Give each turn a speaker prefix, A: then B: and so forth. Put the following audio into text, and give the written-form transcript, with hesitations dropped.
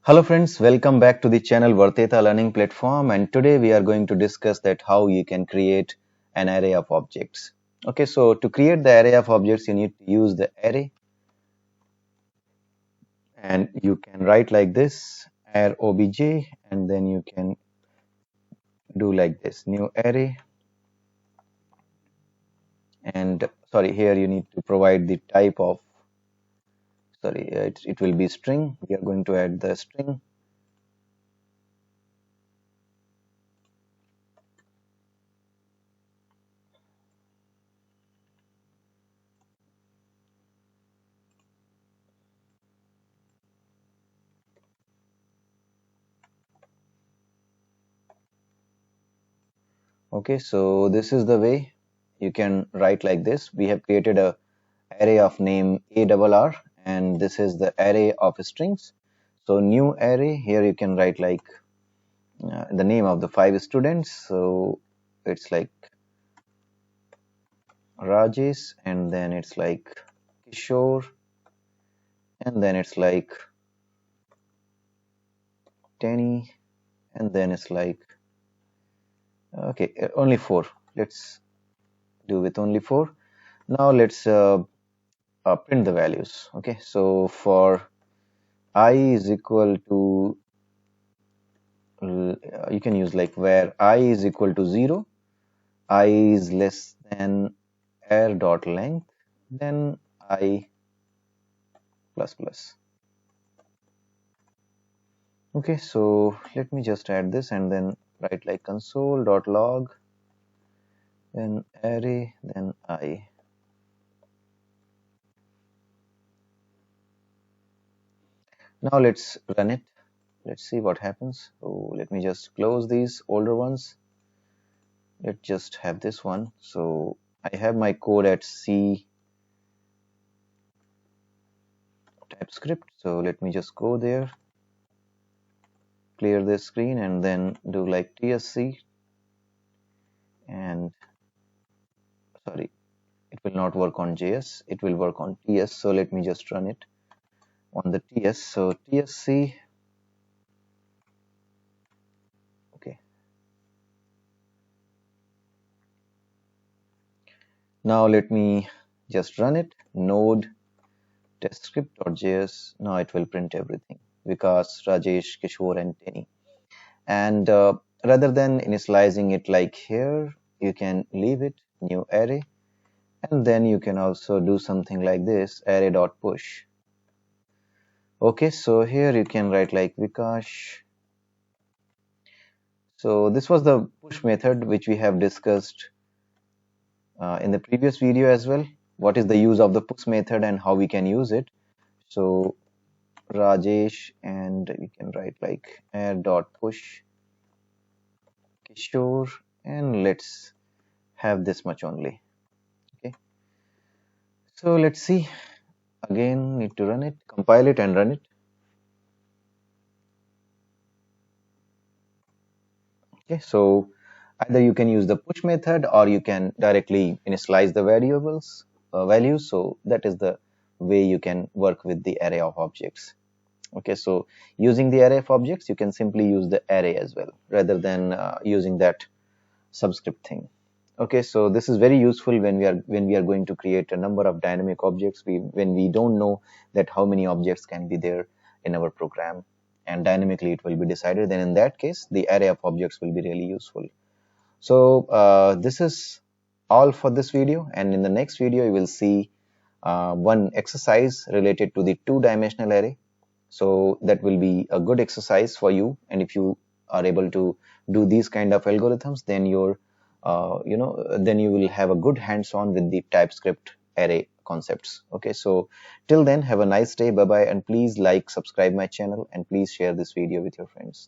A: Hello friends, welcome back to the channel Varteta Learning Platform, and today we are going to discuss that how you can create an array of objects. Okay, so to create the array of objects you need to use the array, and you can write like this array obj, and then you can do like this new array, and sorry, here you need to provide the type of, sorry, it will be string. We are going to add the string. Okay, so this is the way you can write like this. We have created a array of name ARR, and this is the array of strings. So new array, here you can write like the name of the 5 students. So it's like Rajesh, and then it's like Kishore, and then it's like Tenny, and then it's like, okay, only 4. Let's do with only 4. Now let's print the values. Okay, so for I is equal to, you can use like where I is equal to 0, I is less than air dot length, then I plus plus. Okay, so let me just add this and then write like console dot log, then array, then I. Now let's run it. Let's see what happens. So let me just close these older ones. Let's just have this one. So I have my code at C Typescript. So let me just go there, clear this screen, and then do like TSC, and sorry, it will not work on JS, it will work on TS. So let me just run it on the TS. So TSC, okay. Now let me just run it. Node testscript.js. Now it will print everything. Vikash, Rajesh, Kishore, and Tenny. And rather than initializing it like here, you can leave it new array, and then you can also do something like this array.push. Okay, so here you can write like Vikash. So this was the push method which we have discussed in the previous video as well. What is the use of the push method and how we can use it? So Rajesh, and we can write like air.push Kishore, and let's have this much only. Okay, so let's see. Again, need to run it, compile it, and run it. Okay, so either you can use the push method or you can directly initialize the variables values. So that is the way you can work with the array of objects. Okay, so using the array of objects, you can simply use the array as well rather than using that subscript thing. Okay, so this is very useful when we are going to create a number of dynamic objects, when we don't know that how many objects can be there in our program, and dynamically it will be decided. Then in that case, the array of objects will be really useful. So this is all for this video, and in the next video you will see one exercise related to the two-dimensional array. So that will be a good exercise for you, and if you are able to do these kind of algorithms, then then you will have a good hands-on with the TypeScript array concepts. Okay, so till then, have a nice day. Bye bye, and please like, subscribe my channel, and please share this video with your friends.